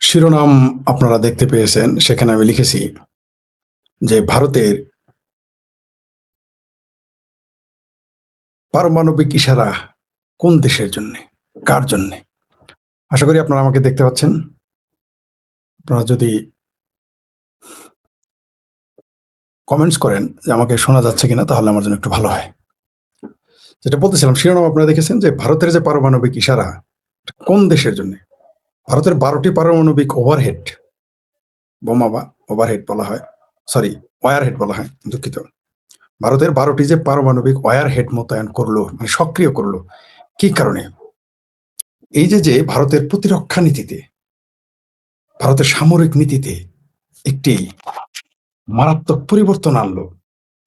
শিরোনাম আপনারা দেখতে পেয়েছেন, সেখানে আমি লিখেছি যে ভারতের পারমাণবিক ইশারা কোন দেশের জন্য, কার জন্য। আশা করি আপনারা আমাকে দেখতে পাচ্ছেন। আপনারা যদি কমেন্টস করেন যে আমাকে শোনা যাচ্ছে কিনা, তাহলে আমার জন্য একটু ভালো হয়। যেটা বলতেছিলাম, শিরোনাম আপনারা দেখেছেন যে ভারতের যে পারমাণবিক ইশারা কোন দেশের জন্য। ভারতের 12টি পারমাণবিক ওভারহেড বোমা বা ওভারহেড বলা হয়, সরি ওয়ারহেড বলা হয়, দুঃখিত। ভারতের 12টি যে পারমাণবিক ওয়ারহেড মোতায়েন করলো, মানে সক্রিয় করলো, কি কারণে? এই যে ভারতের প্রতিরক্ষা নীতিতে, ভারতের সামরিক নীতিতে একটি মারাত্মক পরিবর্তন আনলো,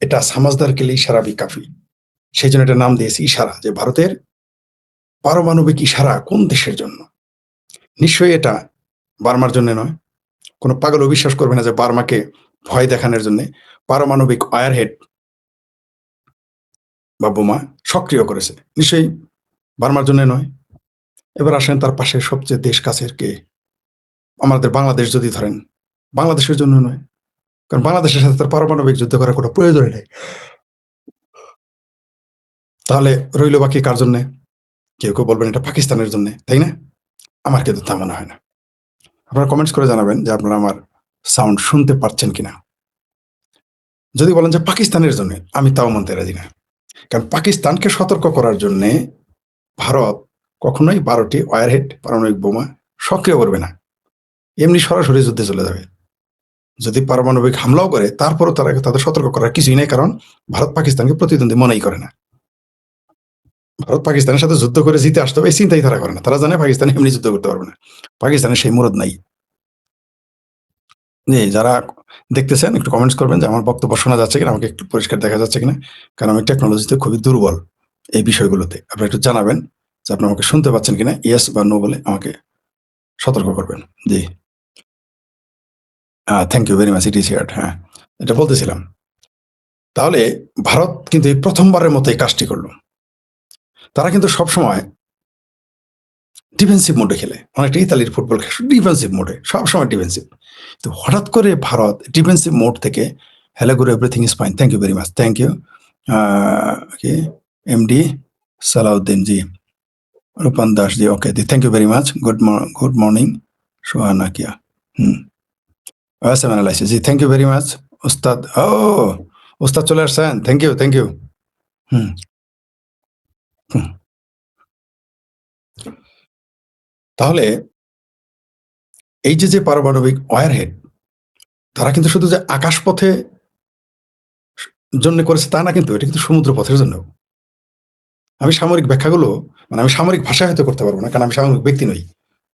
এটা সামাজদার কেলে ইশারা বি কাফি। সেই জন্য এটা নাম দিয়েছে ইশারা, যে ভারতের পারমাণবিক ইশারা কোন দেশের জন্য। নিশ্চয়ই এটা বার্মার জন্য নয়। কোনো পাগল বিশ্বাস করবে না যে বার্মাকে ভয় দেখানোর জন্য পারমাণবিক ওয়ারহেড বা বোমা সক্রিয় করেছে। নিশ্চয়ই বার্মার জন্য নয়। এবার আসেন তার পাশে সবচেয়ে দেশ কাছের কে। আমাদের বাংলাদেশ যদি ধরেন, বাংলাদেশের জন্য নয়, কারণ বাংলাদেশের সাথে তার পারমাণবিক যুদ্ধ করার কোনো প্রয়োজন নেই। তাহলে রইল বাকি কার জন্য? কেউ কেউ বলবেন এটা পাকিস্তানের জন্য, তাই না? আমার কিন্তু তা মনে হয় না। আপনারা কমেন্টস করে জানাবেন যে আপনারা আমার সাউন্ড শুনতে পাচ্ছেন কিনা। যদি বলেন যে পাকিস্তানের জন্য, আমি তাও মানতে রাজি না। কারণ পাকিস্তানকে সতর্ক করার জন্য ভারত কখনোই 12টি ওয়ারহেড পারমাণবিক বোমা সক্রিয় করবে না, এমনি সরাসরি যুদ্ধে চলে যাবে। যদি পারমাণবিক হামলাও করে, তারপরও তাদের সতর্ক করার কিছুই নেই, কারণ ভারত পাকিস্তানকে প্রতিদ্বন্দ্বী মনেই করে না। ভারত পাকিস্তানের সাথে যুদ্ধ করে জিতে আসতে হবে এই চিন্তাই তারা করে না। তারা জানে পাকিস্তান এমনি যুদ্ধ করতে পারবে না, পাকিস্তানের সেই মুরদ নাই। যারা দেখতেছেন একটু কমেন্টস করবেন যে আমার বক্তব্য শোনা যাচ্ছে কিনা, আমাকে একটু পরিষ্কার দেখা যাচ্ছে কিনা, কারণ আমি টেকনোলজিতে খুবই দুর্বল এই বিষয়গুলোতে। আপনারা একটু জানাবেন যে আপনি আমাকে শুনতে পাচ্ছেন কিনা, ইয়েস বা নো বলে আমাকে সতর্ক করবেন। জি, thank you very much, it is heard. হ্যাঁ, এটা বলতেছিলাম। তাহলে ভারত কিন্তু এই প্রথমবারের মতো এই কাজটি করলো। তারা কিন্তু সবসময় ডিফেন্সিভ মোডে খেলে, অনেকটা ইতালির ফুটবল খেলে ডিফেন্সিভ মোডে, সবসময় ডিফেন্সিভ। তো হঠাৎ করে ভারত ডিফেন্সিভ মোড থেকে hello good everything is fine, thank you very much, thank you MD Salauddin ji, Rupan Das ji, okay জি, thank you very much, good morning Sohana কিয়া, অ্যানালাইসিস জি, থ্যাংক ইউ ভেরি মাচ উস্তাদ। ও উস্তাদ চলে আসছেন, থ্যাংক ইউ থ্যাংক ইউ। তাহলে এই যে পারমাণবিক ওয়ারহেড, তারা কিন্তু শুধু যে আকাশপথে জন্য করেছে তা না, কিন্তু এটা কিন্তু সমুদ্র পথের জন্য। আমি সামরিক ব্যাখ্যাগুলো, মানে আমি সামরিক ভাষায় হয়তো করতে পারবো না, কারণ আমি সামরিক ব্যক্তি নই,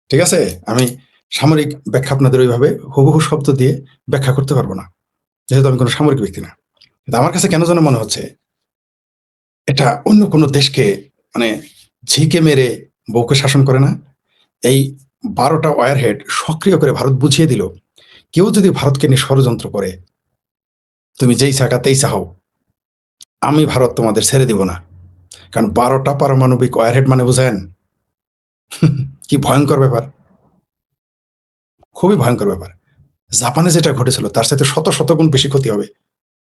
ঠিক আছে? আমি সামরিক ব্যাখ্যা আপনাদের ওইভাবে হুবহু শব্দ দিয়ে ব্যাখ্যা করতে পারবো না, যেহেতু আমি কোনো সামরিক ব্যক্তি না। কিন্তু আমার কাছে কেন যেন মনে হচ্ছে এটা অন্য কোনো দেশকে, মানে ঝিকে মেরে বউকে শাসন করে না, এই 12টা ওয়ারহেড সক্রিয় করে ভারত বুঝিয়ে দিল, কেউ যদি ভারতকে নিয়ে ষড়যন্ত্র করে, তুমি যেই চাকা তেই চাও, আমি ভারত তোমাদের ছেড়ে দিব না। কারণ 12টা পারমাণবিক ওয়ারহেড মানে বুঝেন কি ভয়ঙ্কর ব্যাপার, খুবই ভয়ঙ্কর ব্যাপার। জাপানে যেটা ঘটেছিল তার সাথে শত শত গুণ বেশি ক্ষতি হবে,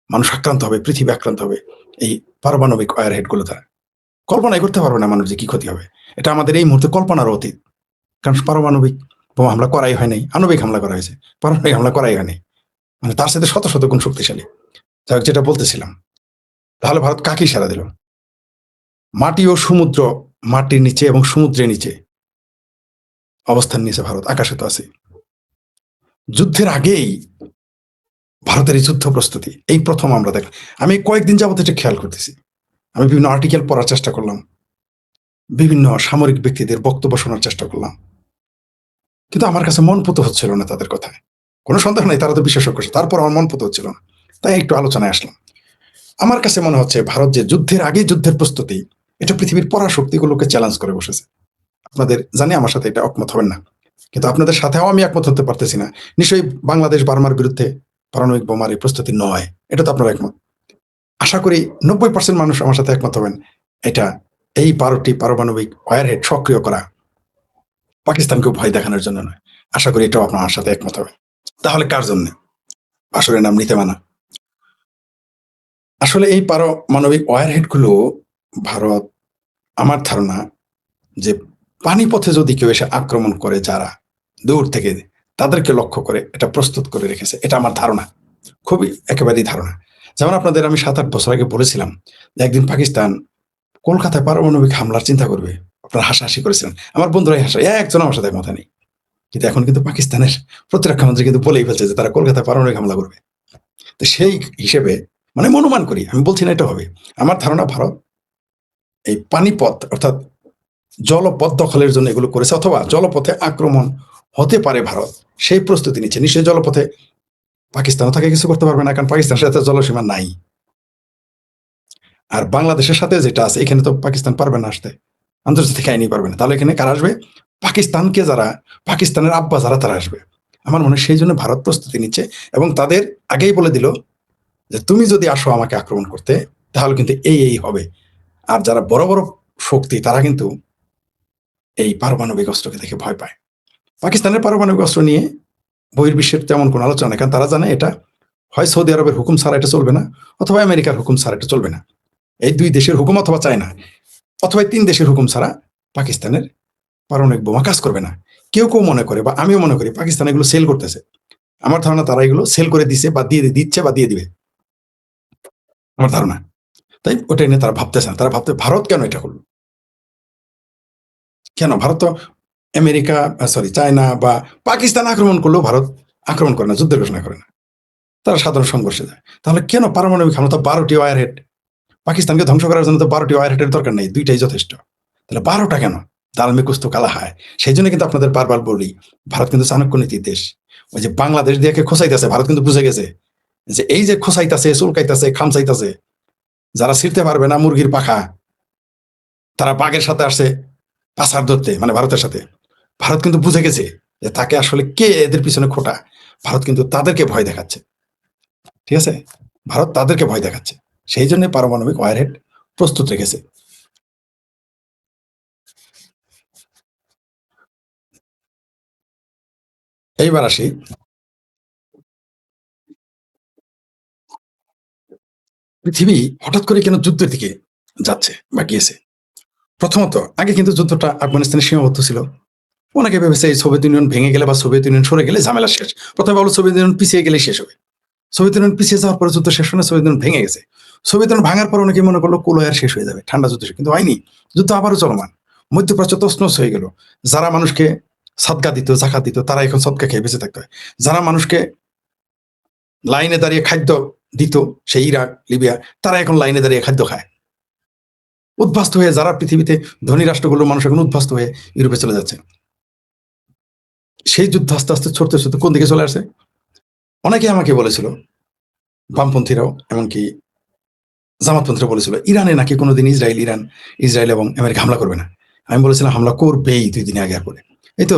মানুষ আক্রান্ত হবে, পৃথিবী আক্রান্ত হবে এই পারমাণবিক ওয়ারহেড গুলো দ্বারা। কল্পনাই করতে পারবে না মানুষ যে কি ক্ষতি হবে। এটা আমাদের এই মুহূর্তে কল্পনার অতীত, কারণ পারমাণবিক বোমা হামলা করাই হয় নাই, আণবিক হামলা করা হয়েছে, পারমাণবিক হামলা করাই হয়নি, মানে তার সাথে শত শত গুণ শক্তিশালী। যাই যেটা বলতেছিলাম, তাহলে ভারত কাকে ইশারা দিল? মাটি ও সমুদ্র, মাটির নিচে এবং সমুদ্রের নিচে অবস্থান নিয়েছে ভারত, আকাশে তো আছে। যুদ্ধের আগেই ভারতের এই যুদ্ধ প্রস্তুতি এই প্রথম আমরা দেখলাম। আমি কয়েকদিন যাবত এটা খেয়াল করতেছি, আমি বিভিন্ন আর্টিকেল পড়ার চেষ্টা করলাম, বিভিন্ন সামরিক ব্যক্তিদের বক্তব্য শোনার চেষ্টা করলাম, কিন্তু আমার কাছে মন পুত হচ্ছিল না তাদের কথায়। কোনো সন্দেহ নাই তারা তো বিশেষজ্ঞ, তারপর আমার মন পুত হচ্ছিল না, তাই একটু আলোচনায় আসলাম। আমার কাছে মনে হচ্ছে ভারত যে যুদ্ধের আগে যুদ্ধের প্রস্তুতি, এটা পৃথিবীর পরাশক্তিগুলোকে চ্যালেঞ্জ করে বসেছে। আপনাদের জানি আমার সাথে এটা একমত হবেন না, কিন্তু আপনাদের সাথেও আমি একমত হতে পারতেছি না। নিশ্চয়ই বাংলাদেশ বার্মার বিরুদ্ধে পারমাণবিক বোমার এই প্রস্তুতি নয়, এটা তো আপনারা একমত। আশা করি 90% মানুষ আমার সাথে একমত হবেন, এটা এই 12টি পারমাণবিক ওয়ারহেড সক্রিয় করা পাকিস্তানকে ভয় দেখানোর জন্য নয়, আশা করি এটাও আপনার সাথে একমত হবে। তাহলে কার জন্য আসলে নাম নিতে মানা? আসলে এই পারমাণবিক ওয়ারহেডগুলো ভারত, আমার ধারণা যে পানিপথে যদি কেউ এসে আক্রমণ করে যারা দূর থেকে, তাদেরকে লক্ষ্য করে এটা প্রস্তুত করে রেখেছে। এটা আমার ধারণা, খুবই একেবারেই ধারণা। যেমন আপনাদের আমি ৭-৮ বছর আগে বলেছিলাম যে একদিন পাকিস্তান কলকাতায় পারমাণবিক হামলার চিন্তা করবে। আপনারা হাসাহাসি করেছিলেন। আমার বন্ধুরাই হাসে, একজন আমার সাথে মাথা নেই। কিন্তু এখন কিন্তু পাকিস্তানের প্রতিরক্ষা মন্ত্রী কিন্তু বলেই ফেলছে যে তারা কলকাতায় পারমাণবিক হামলা করবে। তো সেই হিসেবে মানে আমি অনুমান করি, আমি বলছি না এটা হবে। আমার ধারণা ভারত এই পানিপথ অর্থাৎ জলপথ দখলের জন্য এগুলো করেছে, অথবা জলপথে আক্রমণ হতে পারে ভারত সেই প্রস্তুতি নিচ্ছে। নিশ্চয়ই জলপথে পাকিস্তানও তাকে কিছু করতে পারবে না, কারণ পাকিস্তানের সাথে জলসীমা নাই। আর বাংলাদেশের সাথে যেটা আছে, এখানে তো পাকিস্তান পারবে না আসতে, আন্তর্জাতিক আইনি পারবে না। তাহলে এখানে কারা আসবে? পাকিস্তানকে যারা, পাকিস্তানের আব্বা যারা, তারা আসবে। আমার মনে হয় সেই জন্য ভারত প্রস্তুতি নিচ্ছে এবং তাদের আগেই বলে দিল যে তুমি যদি আসো আমাকে আক্রমণ করতে, তাহলে কিন্তু এই হবে। আর যারা বড় বড় শক্তি তারা কিন্তু এই পারমাণবিক অস্ত্রকে দেখে ভয় পায়। পাকিস্তানের পারমাণবিক অস্ত্র নিয়ে বহির্বিশ্বের তেমন কোনো আলোচনা নেই, কারণ তারা জানে এটা হয় সৌদি আরবের হুকুম ছাড়া এটা চলবে না, অথবা আমেরিকার হুকুম ছাড়া এটা চলবে না। এই দুই দেশের হুকুম অথবা চায়না, অথবা ৩ দেশের হুকুম ছাড়া পাকিস্তানের পারমাণবিক বোমা কাজ করবে না। কেউ কেউ মনে করে, বা আমিও মনে করি, পাকিস্তান এগুলো সেল করতেছে। আমার ধারণা তারা এগুলো সেল করে দিচ্ছে বা দিচ্ছে বা দিয়ে দিবে, আমার ধারণা। তাই ওটাই নিয়ে তারা ভাবতেছে না। তারা ভাবতে ভারত কেন এটা করলো, কেন ভারত তো আমেরিকা, সরি, চায়না বা পাকিস্তান আক্রমণ করলেও ভারত আক্রমণ করে না, যুদ্ধের ঘোষণা করে না, তারা সাধারণ সংঘর্ষে যায়। তাহলে কেন পারমাণবিক হামলা? তো ১২টি ওয়ার হেড, পাকিস্তানকে ধ্বংস করার জন্য তো ১২টি ওয়ার হেডের দরকার নেই, ২টাই যথেষ্ট। তাহলে ১২টা কেন? দালমে কুস্ত কালা হায়। সেই জন্য কিন্তু আপনাদের বারবার বলি, ভারত কিন্তু চাণক্য নীতির দেশ। ওই যে বাংলাদেশ দিয়ে খোঁচাইতেছে, ভারত কিন্তু বুঝে গেছে যে এই যে খোঁচাইতেছে, চুলকাইতেছে, খামচাইতেছে, যারা ছিঁড়তে পারবে না মুরগির পাখা, তারা বাঘের সাথে আসছে পাচার ধরতে, মানে ভারতের সাথে। ভারত কিন্তু বুঝে গেছে যে তাকে আসলে কে এদের পিছনে খোটা। ভারত কিন্তু তাদেরকে ভয় দেখাচ্ছে, ঠিক আছে? ভারত তাদেরকে ভয় দেখাচ্ছে, সেই জন্য পারমাণবিক ওয়ারহেড প্রস্তুত রেখেছে। এইবার আসি, পৃথিবী হঠাৎ করে কেন যুদ্ধের দিকে যাচ্ছে বা গিয়েছে? প্রথমত, আগে কিন্তু যুদ্ধটা আফগানিস্তানে সীমাবদ্ধ ছিল। অনেকে ভেবেছে এই সোভিয়েত ইউনিয়ন ভেঙে গেলে বা সোভিয়েত ইউনিয়ন সরে গেলে ঝামেলা শেষ। প্রথমে ভাবলো সোভিয়েত ইউনিয়ন পিছিয়ে গেলে শেষ হবে। সোভিয়েত ইউনিয়ন পিছিয়ে যাওয়ার পরে যুদ্ধ শেষ হয় না, সোভিয়েত ইউনিয়ন ভেঙে গেছে। সোভিয়েত ইউনিয়ন ভাঙার পর অনেকে মনে করলো কুলয়ার শেষ হয়ে যাবে, ঠান্ডা যুদ্ধ শেষ, কিন্তু হয়নি। যুদ্ধ আবারও চলমান। মধ্যপ্রাচ্য তছনছ হয়ে গেল। যারা মানুষকে সাদকা দিত, জাকাত দিত, তারা এখন সদকা খেয়ে বেঁচে থাকতে হয়। যারা মানুষকে লাইনে দাঁড়িয়ে খাদ্য দিত, সেই ইরাক, লিবিয়া, তারা এখন লাইনে দাঁড়িয়ে খাদ্য খায়। উদ্বাস্ত হয়ে যারা পৃথিবীতে ধনী রাষ্ট্রগুলোর মানুষ এখন উদ্বাস্ত হয়ে ইউরোপে চলে যাচ্ছে। সেই যুদ্ধ আস্তে আস্তে ছড়তে ছড়তে কোন দিকে চলে আসে? অনেকে আমাকে বলেছিল, বামপন্থীরাও, এমনকি জামাতপন্থীরা বলেছিল, ইরানে নাকি কোনোদিন ইসরায়েল এবং আমেরিকা হামলা করবে না। আমি বলেছিলাম হামলা করবেই ২ দিন আগে আর পরে। এই তো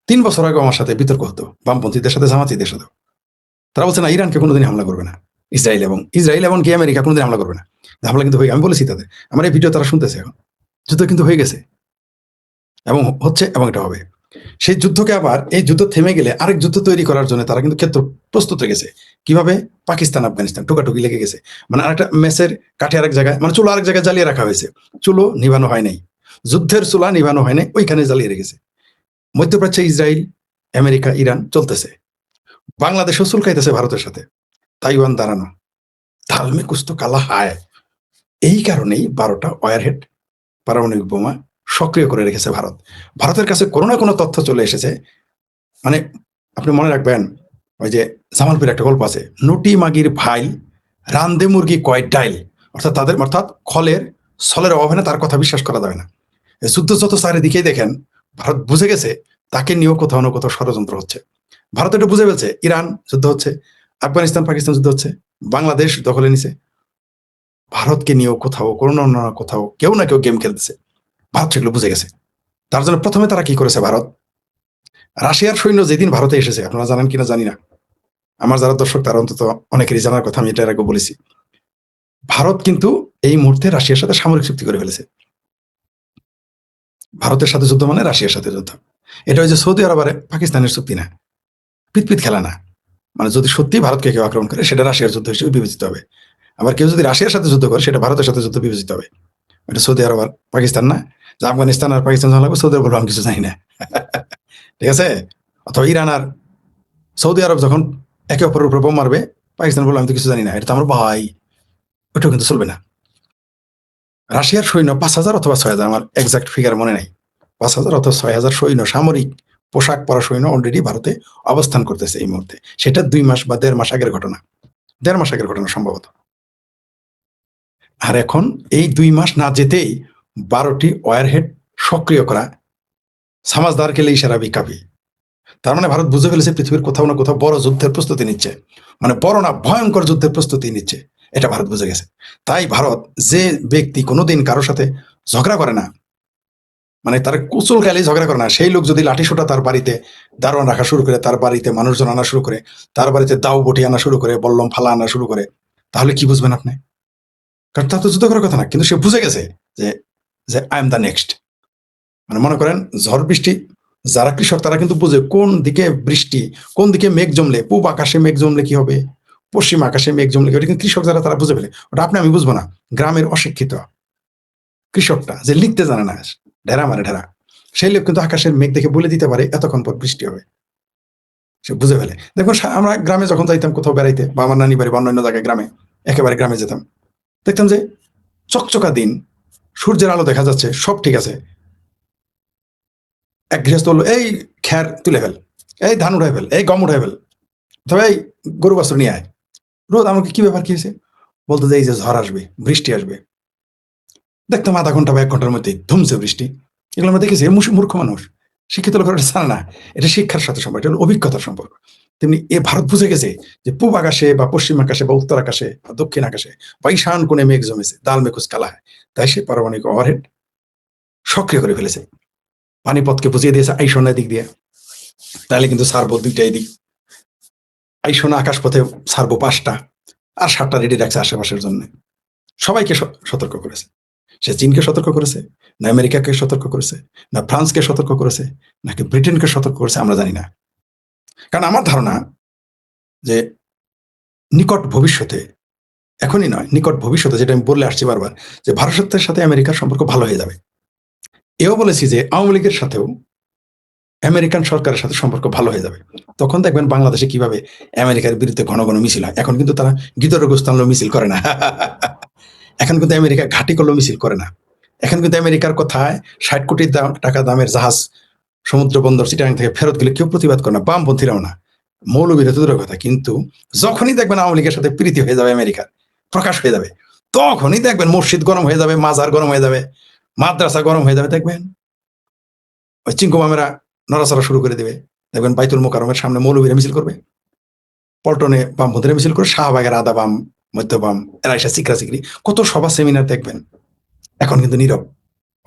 ৩ বছর আগে আমার সাথে বিতর্ক হতো বামপন্থীদের সাথে, জামাতিদের সাথে। তারা বলছে না, ইরানকে কোনোদিন হামলা করবে না, ইসরায়েল এবং কি আমেরিকা কোনোদিন হামলা করবে না। হামলা কিন্তু হয়ে, আমি বলেছি তাদের, আমার এই ভিডিও তারা শুনতেছে এখন। যুদ্ধ কিন্তু হয়ে গেছে এবং হচ্ছে এবং এটা হবে। সেই যুদ্ধকে আবার, এই যুদ্ধ থেমে গেলে আরেক যুদ্ধ তৈরি করার জন্য তারা কিন্তু ক্ষেত্র প্রস্তুত হয়ে গেছে। কিভাবে? পাকিস্তান আফগানিস্তান টোকাটুকি লেগে গেছে। মানে আরেকটা ম্যাচের কাঠি আরেক জায়গায়, মানে চুলো আরেক জায়গায় জ্বালিয়ে রাখা হয়েছে। চুলো নিভানো হয় নাই, যুদ্ধের চুলা নিভানো হয় নাই, ওইখানে জ্বালিয়ে রেখেছে। মধ্যপ্রাচ্যে ইসরায়েল, আমেরিকা, ইরান চলতেছে। বাংলাদেশও চুলকাইতেছে ভারতের সাথে। তাইওয়ান দাঁড়ানো, ধালমে কুস্ত কালা হায়। এই কারণেই ১২টা ওয়ারহেড পারমাণবিক বোমা সক্রিয় করে রেখেছে ভারত। ভারতের কাছে কোনো না কোনো তথ্য চলে এসেছে। মানে আপনি মনে রাখবেন, ওই যে জামালপুরের একটা গল্প আছে, নটি মাগির ভাই রান্দে মুরগি কয় ডাইল। অর্থাৎ খলের সলের অভাবে না, তার কথা বিশ্বাস করা যাবে না। যুদ্ধ যত চারিদিকেই দেখেন, ভারত বুঝে গেছে তাকে নিয়েও কোথাও না কোথাও ষড়যন্ত্র হচ্ছে। ভারত এটা বুঝে ফেলছে, ইরান যুদ্ধ হচ্ছে, আফগানিস্তান পাকিস্তান যুদ্ধ হচ্ছে, বাংলাদেশ দখলে নিছে। ভারতকে নিয়েও কোথাও কোনো না কোথাও কেউ না কেউ গেম খেলতেছে। ভারত সেগুলো বুঝে গেছে। তার জন্য প্রথমে তারা কি করেছে? ভারত, রাশিয়ার সৈন্য যেদিন ভারতে এসেছে, আপনারা জানেন কিনা জানি না, আমার যারা দর্শক তারা অন্তত অনেকেরই জানার কথা, আমি এটা এর আগে বলেছি। ভারত কিন্তু এই মুহূর্তে রাশিয়ার সাথে সামরিক চুক্তি করে ফেলেছে। ভারতের সাথে যুদ্ধ মানে রাশিয়ার সাথে যুদ্ধ। এটা ওই যে সৌদি আরব আর পাকিস্তানের চুক্তি না, পিতপিত খেলা না। মানে যদি সত্যি ভারতকে কেউ আক্রমণ করে সেটা রাশিয়ার যুদ্ধ হিসেবে বিবেচিত হবে, আবার কেউ যদি রাশিয়ার সাথে যুদ্ধ করে সেটা ভারতের সাথে যুদ্ধ বিবেচিত হবে। এটা সৌদি আরব আর পাকিস্তান না, যে আফগানিস্তান আর পাকিস্তান লাগবে, সৌদি আরব বলবো আমি কিছু জানি না। ঠিক আছে? অথবা ইরান আর সৌদি আরব যখন একে অপরের উপর বোম মারবে, পাকিস্তান বলবো আমি তো কিছু জানি না, এটা তো আমার ভাই। ওটাও কিন্তু চলবে না। রাশিয়ার সৈন্য 5,000 অথবা 6,000, আমার এক্সাক্ট ফিগার মনে নাই, 5,000 অথবা 6,000 সৈন্য, সামরিক পোশাক পরা সৈন্য অলরেডি ভারতে অবস্থান করতেছে এই মুহূর্তে। সেটা 2 মাস বা 1.5 মাস আগের ঘটনা, 1.5 মাস আগের ঘটনা সম্ভবত। আর এখন এই 2 মাস না যেতেই 12টি ওয়ারহেড সক্রিয় করা, সামাজদার কেলে ইশারা বিকাবি। তার মানে ভারত বুঝে ফেলেছে পৃথিবীর কোথাও না কোথাও বড় যুদ্ধের প্রস্তুতি নিচ্ছে, মানে বড় না ভয়ঙ্কর যুদ্ধের প্রস্তুতি নিচ্ছে, এটা ভারত বুঝে গেছে। তাই ভারত, যে ব্যক্তি কোনোদিন কারোর সাথে ঝগড়া করে না, মানে তার কুচল কালে ঝগড়া করে না, সেই লোক যদি লাঠি সোটা তার বাড়িতে দারোয়ান রাখা শুরু করে, তার বাড়িতে মানুষজন আনা শুরু করে, তার বাড়িতে দাও বটি আনা শুরু করে, বল্লম ফালা আনা শুরু করে, তাহলে কি বুঝবেন আপনি? কারণ তার তো যুদ্ধ করার কথা না, কিন্তু সে বুঝে গেছে যে যে আই এম দ্য নেক্সট। মানে মনে করেন ঝড় বৃষ্টি, যারা কৃষক তারা কিন্তু বুঝে কোন দিকে বৃষ্টি, কোন দিকে মেঘ জমলে, পূব আকাশে মেঘ জমলে কি হবে, পশ্চিম আকাশে মেঘ জমলে কি হবে। কিন্তু কৃষক যারা তারা বুঝে ফেলে, ওটা আপনি আমি বুঝবো না। গ্রামের অশিক্ষিত কৃষকটা যে লিখতে জানে না, ঢেরা মানে ঢেরা, সেই লোক কিন্তু আকাশের মেঘ দেখে বলে দিতে পারে এতক্ষণ পর বৃষ্টি হবে, সে বুঝে ফেলে। দেখুন আমরা গ্রামে যখন যাইতাম কোথাও বেড়াইতে, বা আমার নানি বাড়ি বা অন্যান্য জায়গায় গ্রামে, একেবারে গ্রামে যেতাম, দেখতাম যে চকচকা দিন, সূর্যের আলো দেখা যাচ্ছে, সব ঠিক আছে। এক গৃহস্থ বললো এই খ্যার তুলে ফেল, এই ধান উঠাই ফেল, এই গম উঠাই ফেল, তবে এই গরু বাছুর নিয়ে আয়। রোদ আমাকে কি ব্যাপার, কি হয়েছে? বলতো যে এই যে ঝড় আসবে, বৃষ্টি আসবে। দেখতাম আধা ঘন্টা বা 1 ঘন্টার মধ্যে ধুমছে বৃষ্টি। এগুলো আমরা দেখেছি। মূর্খ মানুষ, শিক্ষিত লোকের এটা জানে না। এটা শিক্ষার সাথে সম্পর্ক, এটা অভিজ্ঞতার সম্পর্ক। তেমনি এ ভারত বুঝে গেছে যে পূব আকাশে বা পশ্চিম আকাশে বা উত্তর আকাশে বা দক্ষিণ আকাশে বা ঈশান কোণে মেঘ জমেছে, দাল মেঘুজ কালা হয়। তাই সে পারমাণবিক ওভারহেড সক্রিয় করে ফেলেছে, পানিপথকে বুঝিয়ে দিয়েছে আইসনের দিক দিয়ে। তাহলে কিন্তু ছাড়বো 2টাই দিক, আইসনা আকাশ পথে ছাড়বো 5টা, আর 7টা রেডি রাখছে আশেপাশের জন্য। সবাইকে সতর্ক করেছে। সে চীনকে সতর্ক করেছে, না আমেরিকাকে সতর্ক করেছে, না ফ্রান্সকে সতর্ক করেছে, নাকি ব্রিটেনকে সতর্ক করেছে, আমরা জানি না। কারণ আমার ধারণা যে নিকট ভবিষ্যতে, এখনই নয়, নিকট ভবিষ্যতে, যেটা আমি বলে আসছি বারবার, যে ভারতের সাথে আমেরিকার সম্পর্ক ভালো হয়ে যাবে। এও বলেছি যে আওয়ামী লীগের সাথেও আমেরিকান সরকারের সাথে সম্পর্ক ভালো হয়ে যাবে। তখন দেখবেন বাংলাদেশে কিভাবে আমেরিকার বিরুদ্ধে ঘন ঘন মিছিল হয়। এখন কিন্তু তারা গিদরগোস্তান মিছিল করে না। এখন কিন্তু আমেরিকা ঘাঁটি করলেও মিছিল করে না। এখন কিন্তু আমেরিকার কথায় 60 কোটি টাকা দামের জাহাজ সমুদ্র বন্দর চিটাগাং থেকে ফেরত গেলে কেউ প্রতিবাদ করে না, বামপন্থীরাও না, মৌলবীরা তো দূরের কথা। কিন্তু যখনই দেখবেন আওয়ামী লীগের সাথে প্রীতি হয়ে যাবে, আমেরিকার প্রকাশ হয়ে যাবে, তখনই দেখবেন মসজিদ গরম হয়ে যাবে, মাজার গরম হয়ে যাবে, মাদ্রাসা গরম হয়ে যাবে। দেখবেন ওই চিঙ্কুমামেরা নড়াচড়া শুরু করে দেবে। দেখবেন বাইতুল মোকাররমের সামনে মৌলবীরা মিছিল করবে, পল্টনে বামপন্থীরা মিছিল করে, শাহবাগের আদা বাম, মধ্য বাম, এরা এসে চিকরা চিকরি কত সভা সেমিনার দেখবেন। এখন কিন্তু নীরব,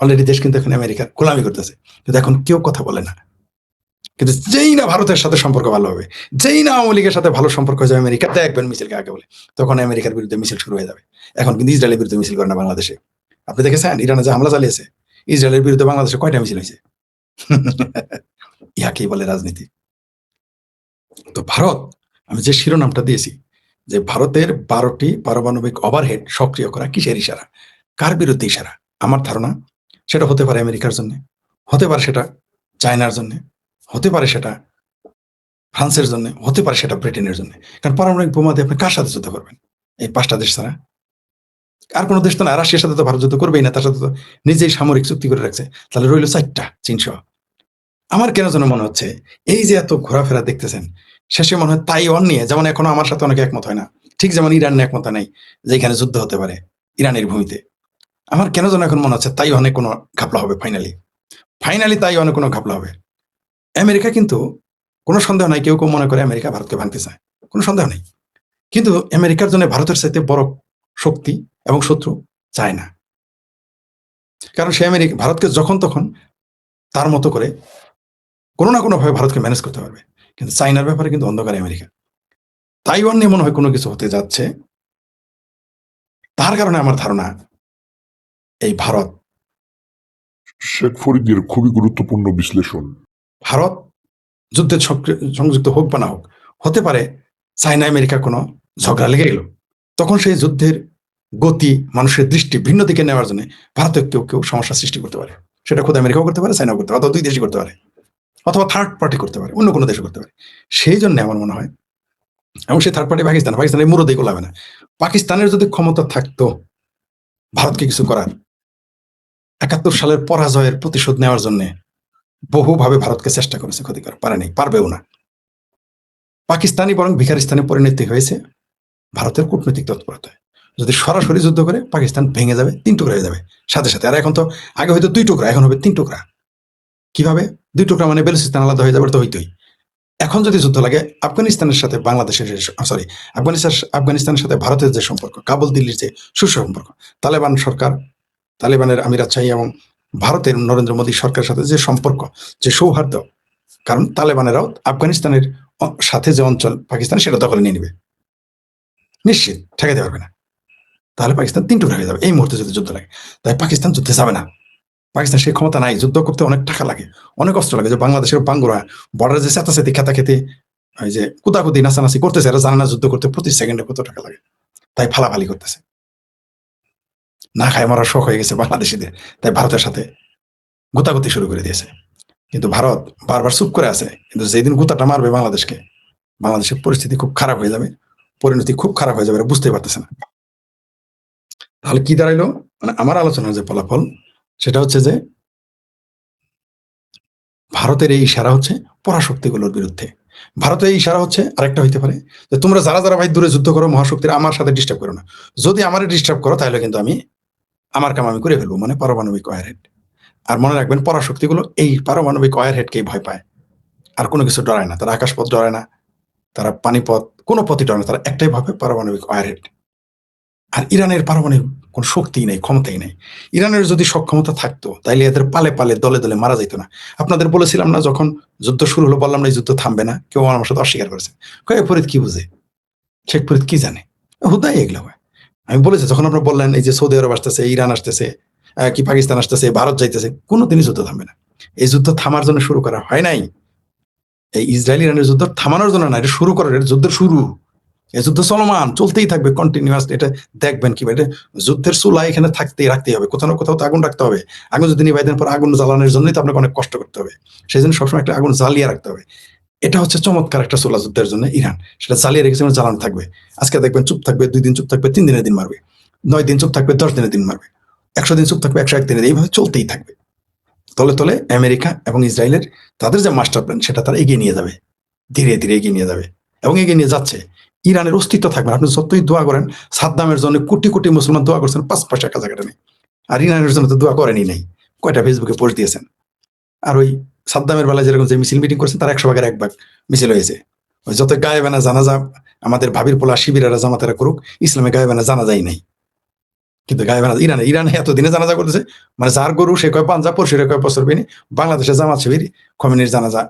অলরেডি দেশ কিন্তু এখন আমেরিকার গোলামি করতেছে, কিন্তু এখন কেউ কথা বলে না। কিন্তু যেই না ভারতের সাথে সম্পর্ক ভালো হবে, যেই না আওয়ামী লীগের সাথে ভালো সম্পর্ক হয়ে যাবে, আমেরিকা দেখবেন মিছিলকে আগে বলে, তখন আমেরিকার বিরুদ্ধে মিছিল শুরু হয়ে যাবে। এখন কিন্তু ইসরায়েলের বিরুদ্ধে মিছিল করে না বাংলাদেশে। আপনি দেখেছেন ইরানে যে হামলা চালিয়েছে, ইসরায়েলের বিরুদ্ধে বাংলাদেশে কয়টা মিছিল হয়েছে? ইহাকেই বলে রাজনীতি। তো ভারত, আমি যে শিরোনামটা দিয়েছি যে ভারতের 12টি পারমাণবিক ওভারহেড সক্রিয় করা, কিসের ইশারা, কার বিরুদ্ধে ইশারা? আমার ধারণা সেটা হতে পারে আমেরিকার জন্য, হতে পারে সেটা চায়নার জন্য, হতে পারে সেটা ফ্রান্সের জন্য, হতে পারে সেটা ব্রিটেনের জন্য। কারণ পারমাণবিক বোমা দিয়ে আপনি কার সাথে যুদ্ধ করবেন? এই 5টা দেশ ছাড়া আর কোনো দেশ তো না। রাশিয়ার সাথে তো ভারত যুদ্ধ করবেই না, তার সাথে তো নিজেই সামরিক চুক্তি করে রাখছে। তাহলে রইল 4টা, চীন সহ। আমার কেন যেন মনে হচ্ছে এই যে এত ঘোরাফেরা দেখতেছেন, শেষে মনে হয় তাইওয়ান নিয়ে, যেমন এখনো আমার সাথে অনেকে একমত হয় না, ঠিক যেমন ইরান নিয়ে একমত নাই যে এখানে যুদ্ধ হতে পারে ইরানের ভূমিতে। আমার কেন যেন এখন মনে হচ্ছে তাইওয়ানে কোনো ঘাপলা হবে, ফাইনালি তাইওয়ানে কোনো ঘাপলা হবে। আমেরিকা কিন্তু কোনো সন্দেহ নাই, কেউ কেউ মনে করে আমেরিকা ভারতকে ভাঙতে চায়, কোনো সন্দেহ নেই। কিন্তু আমেরিকার জন্য ভারতের চাইতে বড় শক্তি এবং শত্রু চায় না। কারণ সে ভারতকে যখন তখন তার মতো করে কোনো না কোনো ভাবে ভারতকে ম্যানেজ করতে পারবে। কিন্তু চাইনার ব্যাপারে কিন্তু অন্ধকারে আমেরিকা। তাইওয়ান নিয়ে মনে হয় কোনো কিছু হতে যাচ্ছে। তার কারণে আমার ধারণা এই ভারত। শেখ ফরিদের খুবই গুরুত্বপূর্ণ বিশ্লেষণ। ভারত যুদ্ধে সংযুক্ত হোক বা না হোক, হতে পারে চায়না আমেরিকা কোনো ঝগড়া লেগে গেল, তখন সেই যুদ্ধের গতি মানুষের দৃষ্টি ভিন্ন দিকে নেওয়ার জন্য ভারতের কেউ কেউ সমস্যা সৃষ্টি করতে পারে। সেটা খোদ আমেরিকাও করতে পারে, চায়নাও করতে পারে, অথবা দুই দেশই করতে পারে, অথবা থার্ড পার্টি করতে পারে, অন্য কোনো দেশও করতে পারে। সেই জন্য আমার মনে হয়, এবং সেই থার্ড পার্টি পাকিস্তানের মুরদেই গোলাবে না। পাকিস্তানের যদি ক্ষমতা থাকতো ভারতকে কিছু করার, ৭১ সালের পরাজয়ের প্রতিশোধ নেওয়ার জন্য বহুভাবে ভারতকে চেষ্টা করেছে, ক্ষতি করার পারেনি, পারবেও না। পাকিস্তানি বরং ভিখারিস্তানে পরিণতি হয়েছে ভারতের কূটনৈতিক তৎপরতায়। যদি সরাসরি যুদ্ধ করে পাকিস্তান ভেঙে যাবে, ৩ টুকরা হয়ে যাবে সাথে সাথে। আর এখন তো আগে হয়তো ২ টুকরা, এখন হবে ৩ টুকরা। কিভাবে ২ টুকরা? মানে বেলুচিস্তান আলাদা হয়ে যাবে, তো হইতোই। এখন যদি যুদ্ধ লাগে, আফগানিস্তানের সাথে বাংলাদেশের সরি আফগানিস্তানের সাথে ভারতের যে সম্পর্ক, কাবুল দিল্লির যে সুসম্পর্ক, তালেবান সরকার, তালেবানের আমিরাত শাহী এবং ভারতের নরেন্দ্র মোদী সরকারের সাথে যে সম্পর্ক, যে সৌহার্দ্য, কারণ তালেবানেরাও আফগানিস্তানের সাথে যে অঞ্চল পাকিস্তান, সেটা দখলে নিয়ে নেবে, নিশ্চিত ঠেকাতে পারবে না। তাহলে পাকিস্তান ৩ টুকরা হয়ে যাবে এই মুহূর্তে যদি যুদ্ধ লাগে। তাই পাকিস্তান যুদ্ধে যাবে না। পাকিস্তান সেই ক্ষমতা নাই, যুদ্ধ করতে অনেক টাকা লাগে, অনেক অস্ত্র লাগে। যে বাংলাদেশের বাঙ্গুরা বর্ডারে যে চেতাচেতি খেতা খেতে ওই যে কুদাকুদি নাচানাচি করতেছে, এরা জানে না যুদ্ধ করতে প্রতি সেকেন্ডে কত টাকা লাগে, তাই ফালাফালি করতেছে। না খায় মরার শখ হয়ে গেছে বাংলাদেশিদের, তাই ভারতের সাথে গুতাগুতি শুরু করে দিয়েছে। কিন্তু ভারত বারবার চুপ করে আছে, কিন্তু যেদিন গুতাটা মারবে বাংলাদেশকে, বাংলাদেশের পরিস্থিতি খুব খারাপ হয়ে যাবে, পরিণতি খুব খারাপ হয়ে যাবে, এরা বুঝতেই পারতেছে না। তাহলে কি দাঁড়াইলো? মানে আমার আলোচনার যে ফলাফল, সেটা হচ্ছে যে ভারতের এই ইশারা হচ্ছে পরাশক্তিগুলোর বিরুদ্ধে। ভারতের এই ইশারা হচ্ছে আরেকটা হইতে পারে যে তোমরা যারা যারা ভাই দূরে যুদ্ধ করো মহাশক্তির, আমার সাথে ডিস্টার্ব করো না। যদি আমারে ডিস্টার্ব করো তাহলে কিন্তু আমি আমার কাম আমি করে ফেলবো, মানে পারমাণবিক ওয়ারহেড। আর মনে রাখবেন, পরাশক্তিগুলো এই পারমাণবিক ওয়ারহেডকেই ভয় পায়, আর কোনো কিছু ডরায় না। তারা আকাশপথ ডরায় না, তারা পানিপথ, কোনো পথই ডরায় না, তারা একটাই ভাবে পারমাণবিক ওয়ারহেড। আর ইরানের পারমাণবিক কোন শক্তিই নেই, ক্ষমতাই নেই। ইরানের যদি সক্ষমতা থাকতো তাইলে এদের পালে পালে দলে দলে মারা যেত না। আপনাদের বলেছিলাম না, যখন যুদ্ধ শুরু হলো বললাম না এই যুদ্ধ থামবে না, কেউ আমার সাথে অস্বীকার করেছে। কয়ে ফরিদ কি বুঝে, শেখ ফরিদ কি জানে, হুদাই এগুলো হয়। আমি বলেছি, যখন আপনারা বললেন এই যে সৌদি আরব আসতেছে, ইরান আসতেছে, কি পাকিস্তান আসতেছে, ভারত যাইতেছে, কোনোদিনই যুদ্ধ থামবে না। এই যুদ্ধ থামার জন্য শুরু করা হয় নাই। এই ইসরায়েল ইরানের যুদ্ধ থামানোর জন্য না, এটা শুরু করার, এটা যুদ্ধের শুরু। এই যুদ্ধ চলমান, চলতেই থাকবে কন্টিনিউয়াস। এটা দেখবেন কি, এটা যুদ্ধের চুলা এখানে থাকতেই রাখতেই হবে, কোথাও না কোথাও তো আগুন রাখতে হবে। আগুন যদি নিভাই দেন, পর আগুন জ্বালানোর জন্যই তো আপনাকে অনেক কষ্ট করতে হবে। সেই জন্য সবসময় একটা আগুন জ্বালিয়ে রাখতে হবে। এটা হচ্ছে চমৎকার একটা চুলা যুদ্ধের জন্য ইরান, সেটা জ্বালিয়ে রেখেছে, জ্বালানো থাকবে। আজকে দেখবেন চুপ থাকবে, 2 দিন চুপ থাকবে, 3 দিনের দিন মারবে, 9 দিন চুপ থাকবে, 10 দিনের দিন মারবে, 100 দিন চুপ থাকবে, 101 দিনের, এইভাবে চলতেই থাকবে। তলে তলে আমেরিকা এবং ইসরায়েলের তাদের যে মাস্টার প্ল্যান, সেটা তারা এগিয়ে নিয়ে যাবে, ধীরে ধীরে এগিয়ে নিয়ে যাবে, এবং এগিয়ে নিয়ে যাচ্ছে। ইরানের অস্তিত্ব থাকবে না। আপনি যতই দোয়া করেন, সাদ্দামের জন্য কোটি কোটি মুসলমান দোয়া করছেন, 5 পয়সা কাছাকাছি নেই। আর ইরানের জন্য তো দোয়া করেনি নাই, কয়টা ফেসবুকে পোস্ট দিয়েছেন। আর ওই সাদ্দামের বেলায় যেরকম যে মিছিল মিটিং করছেন, তার 100 ভাগের 1 ভাগ মিছিল হয়েছে। ওই যত গায়েবানা জানাজা আমাদের ভাবির পোলা শিবিরেরা জামাতেরা করুক, ইসলামে গায়েবানা জানাজাই নাই। কিন্তু গায়েবানা ইরানে এতদিনে জানাজা করতেছে, মানে যার গরু সে কয় পাঞ্জা, পরশুরে কয় বছর বেনি। বাংলাদেশের জামাত শিবির খমেনির জানাজা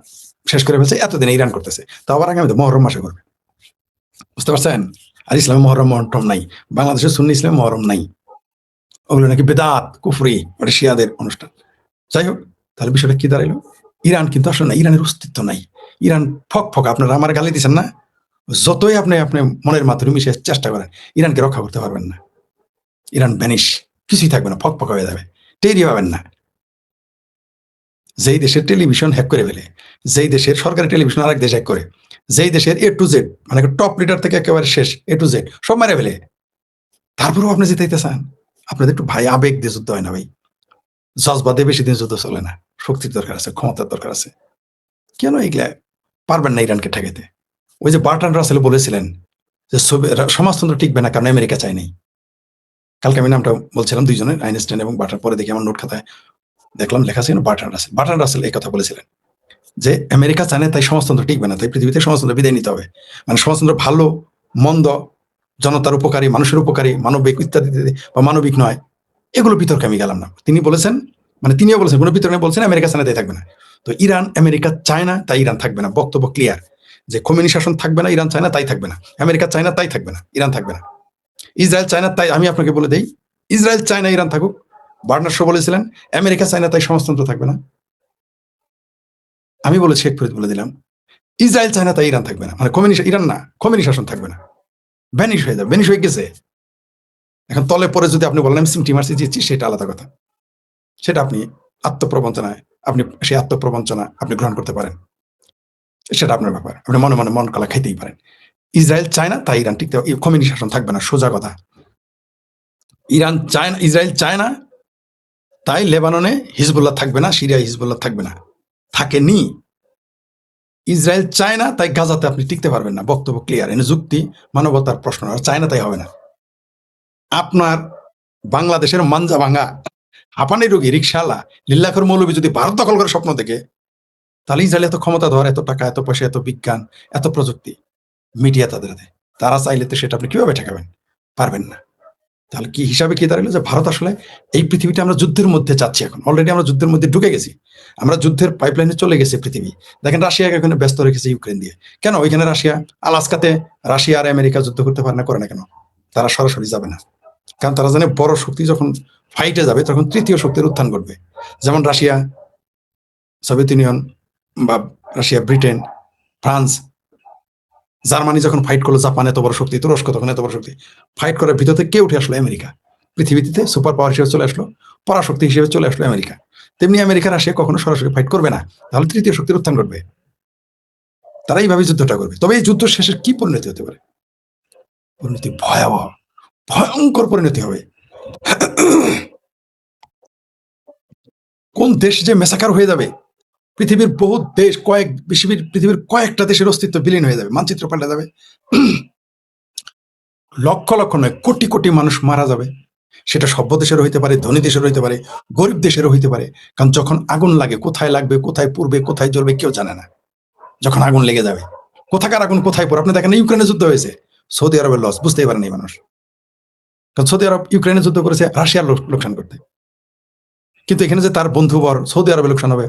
শেষ করে ফেলছে, এতদিনে ইরান করতেছে। তাও আবার আগামী মহরম মাসে করবে, বুঝতে পারছেন? আর ইসলামে মহরম মহরম নাই, বাংলাদেশের সুন্নি ইসলামে মহরম নাই, ওগুলো নাকি বেদাত কুফরি, ওটা শিয়াদের অনুষ্ঠান। যাই হোক, তাহলে বিষয়টা কি দাঁড়াইলো? ইরান কিন্তু আসলে না, ইরানের অস্তিত্ব নাই। ইরান ফক ফক, আপনারা আমার গালি দিচ্ছেন না, যতই আপনি আপনি মনের মাধ্যমে মিশে চেষ্টা করেন, ইরানকে রক্ষা করতে পারবেন না। ইরান ভ্যানিশ, কিছুই থাকবে না, ফক ফক হয়ে যাবে, টেরই পাবেন না। যেই দেশের টেলিভিশন হ্যাক করে ফেলে, যেই দেশের সরকারি টেলিভিশন আরেক দেশ হ্যাক করে, যেই দেশের A to Z, মানে টপ লিডার থেকে একেবারে শেষ A to Z সব মেরে ফেলে, তারপরেও আপনি জিতাইতে চান? আপনাদের একটু ভাই আবেগ দিয়ে যুদ্ধ হয় না ভাই, জজবাদে বেশি দিন যুদ্ধ চলে না। শক্তির দরকার আছে, ক্ষমতার দরকার আছে। কেন এগুলা পারবেন না ইরানকে ঠেকাইতে? ওই যে বার্ট্রান্ড রাসেল বলেছিলেন যে সমাজতন্ত্র টিকবে না কারণ আমেরিকা চায় নাই। কালকে আমি নামটা বলছিলাম দুইজনের, আইনস্টাইন এবং বার্ট্রান্ড, পরে দেখি আমার নোট খাতায় দেখলাম লেখা ছিল বার্ট্রান্ড রাসেল। বার্ট্রান্ড রাসেল এই কথা বলেছিলেন যে আমেরিকা চায় না, তাই সমাজতন্ত্র টিকবে না, তাই পৃথিবীতে সমাজতন্ত্র বিদায় নিতে হবে। মানে সমাজতন্ত্র ভালো মন্দ, জনতার উপকারী, মানুষের উপকারী, মানবিক ইত্যাদি বা মানবিক নয়, এগুলো বিতর্কে আমি গেলাম না। তিনি বলেছেন, মানে তিনিও বলেছেন, কোনো বিতর্কে বলছেন আমেরিকা চায় না তাই থাকবে না। তো ইরান আমেরিকা চায় না তাই ইরান থাকবে না, বক্তব্য ক্লিয়ার যে খোমেনি শাসন থাকবে না, ইরান চায় না তাই থাকবে না, আমেরিকা চায় না তাই থাকবে না, ইরান থাকবে না। ইসরায়েল চায় না তাই, আমি আপনাকে বলে দেই, ইসরায়েল চায় না ইরান থাকুক। বার্নার শো বলেছিলেন আমেরিকা চায় না তাই সমাজতন্ত্র থাকবে না। আমি বলে শেখ ফরিদ বলে দিলাম, ইসরায়েল চায় না তাই ইরান থাকবে না, মানে ইরান না, খোমেনি শাসন থাকবে না, ভ্যানিশ হয়ে যাবে, ভ্যানিশ হয়ে গেছে। এখন তলে পরে যদি আপনি বলেন সিমটি মার্সি দিয়েছি, সেটা আলাদা কথা, সেটা আপনি আত্মপ্রবঞ্চনায়, আপনি সেই আত্মপ্রবঞ্চনা আপনি গ্রহণ করতে পারেন, সেটা আপনার ব্যাপার, আপনি মনে মনে মন কলা খাইতেই পারেন। ইসরায়েল চায় না তাই ইরান টিকতে, খোমেনি শাসন থাকবে না, সোজা কথা। ইরান চায় না, ইসরায়েল চায় না তাই লেবাননে হিজবুল্লাহ থাকবে না, সিরিয়ায় হিজবুল্লাহ থাকবে না, থাকেনি। ইসরায়েল চায় না তাই গাজাতে আপনি টিকতে পারবেন না, বক্তব্য ক্লিয়ার, এনে যুক্তি মানবতার প্রশ্ন। আর চায় না তাই হবে না। আপনার বাংলাদেশের মাঞ্জা ভাঙা হাঁপানি রোগী রিক্সাওয়ালা লিল্লাখর মৌলবী যদি ভারত দখল করে স্বপ্ন দেখে, তাহলে ইসরায়েল এত ক্ষমতা ধর, এত টাকা, এত পয়সা, এত বিজ্ঞান, এত প্রযুক্তি, মিডিয়া তাদের হাতে, তারা চাইলে তো সেটা আপনি কিভাবে ঠেকাবেন? পারবেন না। তাহলে কি হিসাবে কি দাঁড়ালো যে ভারত আসলে এই পৃথিবীটা আমরা যুদ্ধের মধ্যে যাচ্ছি, এখন অলরেডি আমরা যুদ্ধের মধ্যে ঢুকে গেছি, আমরা যুদ্ধের পাইপলাইনে চলে গেছে পৃথিবী। দেখেন রাশিয়াকে এখানে ব্যস্ত রেখেছে ইউক্রেন দিয়ে। কেন ওইখানে রাশিয়া, আলাস্কাতে রাশিয়া আর আমেরিকা যুদ্ধ করতে পারে না, করে না কেন? তারা সরাসরি যাবে না, কারণ তারা জানে বড় শক্তি যখন ফাইটে যাবে তখন তৃতীয় শক্তির উত্থান ঘটবে। যেমন রাশিয়া, সোভিয়েত ইউনিয়ন বা রাশিয়া, ব্রিটেন, ফ্রান্স, জার্মানি যখন ফাইট করলো, জাপান এত বড় শক্তি, তুরস্ক তখন এত বড় শক্তি, ফাইট করার ভিতর থেকে কে উঠে আসলো? আমেরিকা। পৃথিবীতে সুপার পাওয়ার হিসেবে চলে আসলো, পরাশক্তি হিসেবে চলে আসলো আমেরিকা। তেমনি আমেরিকা রাশিয়া কখনো সরাসরি ফাইট করবে না, তাহলে তৃতীয় শক্তির উত্থান ঘটবে, তারা এইভাবে যুদ্ধটা করবে। তবে এই যুদ্ধ শেষের কি পরিণতি হতে পারে? পরিণতি ভয়াবহ, ভয়ঙ্কর পরিণতি হবে। কোন দেশ যে মেসাকার হয়ে যাবে, পৃথিবীর বহু দেশ, পৃথিবীর কয়েকটা দেশের অস্তিত্ব বিলীন হয়ে যাবে, মানচিত্র পাল্টে যাবে, লক্ষ লক্ষ নয় কোটি কোটি মানুষ মারা যাবে। সেটা সভ্য দেশেরও হইতে পারে, ধনী দেশেরও হইতে পারে, গরিব দেশেরও হইতে পারে। কারণ যখন আগুন লাগে, কোথায় লাগবে, কোথায় পড়বে, কোথায় জ্বলবে কেউ জানে না। যখন আগুন লেগে যাবে, কোথাকার আগুন কোথায় পড়ে, আপনি দেখেন ইউক্রেনে যুদ্ধ হয়েছে, সৌদি আরবের লস বুঝতেই পারেন এই মানুষ, কারণ সৌদি আরব ইউক্রেনে যুদ্ধ করেছে রাশিয়ার লোকসান করতে, কিন্তু এখানে যে তার বন্ধুবর সৌদি আরবে লোকসান হবে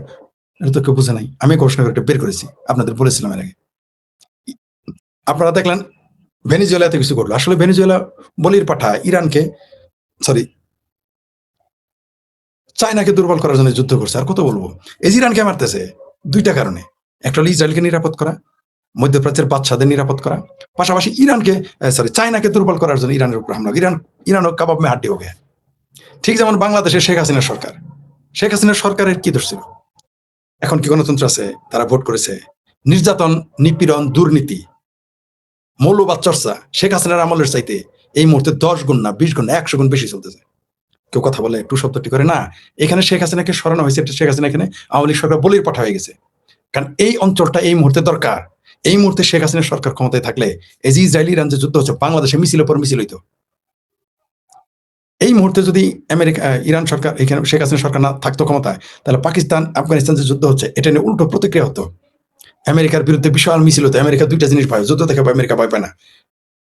এটা তো কেউ বুঝে নাই। আমি ঘোষণা করে বের করেছি, আপনাদের বলেছিলাম এর আগে। আপনারা দেখলেন ভেনিজুয়েলাতে কিছু করলো, আসলে ভেনিজুয়েলা বলির পাঠা ইরানকে, সরি, চায়নাকে দুর্বল করার জন্য যুদ্ধ করছে। আর কত বলবো, ইরানকে মারতেছে দুইটা কারণে, একটা হলো ইসরায়েলকে নিরাপদ করা, মধ্যপ্রাচ্যের বাচ্চাদের নিরাপদ করা, পাশাপাশি চায়নাকে দুর্বল করার জন্য ইরানের উপর হামলা। ইরানও কাবাব মে হাড্ডি হবে। ঠিক যেমন বাংলাদেশের শেখ হাসিনা সরকার, শেখ হাসিনা সরকারের কি দোষ ছিল? এখন কি গণতন্ত্র আছে? তারা ভোট করেছে। নির্যাতন, নিপীড়ন, দুর্নীতি, মৌলবাদ চর্চা শেখ হাসিনার আমলের চাইতে এই মুহূর্তে 10 গুণ না 20 গুণ 100 গুণ বেশি চলতেছে। কেউ কথা বলে একটু শব্দটি করে না, এখানে শেখ হাসিনাকে সরানো হয়েছে, শেখ হাসিনা এখানে আওয়ামী লীগ সরকার বলির পাঠা হয়ে গেছে। কারণ এই অঞ্চলটা এই মুহূর্তে দরকার। এই মুহূর্তে শেখ হাসিনা সরকার ক্ষমতায় থাকলে এই যে ইসরায়েল ইরান যে যুদ্ধ হচ্ছে, বাংলাদেশে মিছিলের পর মিছিল হইতো। এই মুহূর্তে যদি ইরান সরকার, এখানে শেখ হাসিনা সরকার না থাকতো ক্ষমতায়, তাহলে পাকিস্তান আফগানিস্তান যে যুদ্ধ হচ্ছে এটা নিয়ে উল্টো প্রতিক্রিয়া হতো, আমেরিকার বিরুদ্ধে বিশাল মিছিল হতো। আমেরিকা দুইটা জিনিস ভয়, যুদ্ধ থেকে আমেরিকা ভয় পায় না,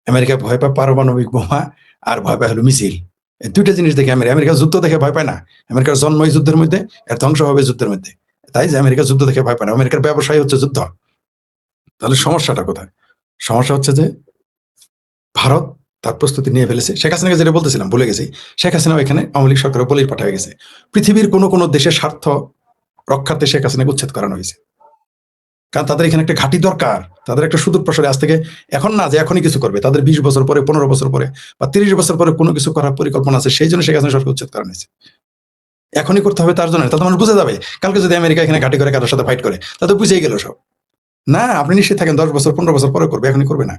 আমেরিকা ভয় পায় পারমাণবিক বোমা, আর ভয় পায় হলো মিছিল। এই দুইটা জিনিস দেখে আমেরিকা যুদ্ধ দেখে ভয় পায় না। আমেরিকার জন্ম এই যুদ্ধের মধ্যে, এর ধ্বংস হবে যুদ্ধের মধ্যে। তাই যে আমেরিকা যুদ্ধ দেখে ভয় পায় না, আমেরিকার ব্যবসায় হচ্ছে যুদ্ধ। তাহলে সমস্যাটা কোথায়? সমস্যা হচ্ছে যে ভারত তার প্রস্তুতি নিয়ে ফেলেছে। শেখ হাসিনাকে যেটা বলতেছিলাম ভুলে গেছি, শেখ হাসিনা এখানে আওয়ামী লীগ সরকারের বলির পাঠা হয়ে গেছে। পৃথিবীর কোনো দেশের স্বার্থ রক্ষার্থে শেখ হাসিনাকে উচ্ছেদ করানো হয়েছে, কারণ তাদের এখানে একটা ঘাঁটি দরকার, তাদের একটা সুদূর প্রসারে, আজ থেকে এখন না যে এখনই কিছু করবে, তাদের 20 বছর পরে, 15 বছর পরে বা 30 বছর পরে কোনো কিছু করার পরিকল্পনা আছে। সেই জন্য শেখ হাসিনা সরকার উচ্ছেদ করানো হয়েছে। এখনই করতে হবে তার জন্য, তাদের মানুষ বুঝে যাবে। কালকে যদি আমেরিকা এখানে ঘাঁটি করে কারোর সাথে ফাইট করে, তাদের বুঝেই গেল সব। না, আপনি নিশ্চিত থাকেন 10 বছর 15 বছর পরে করবে, এখনই করবে না।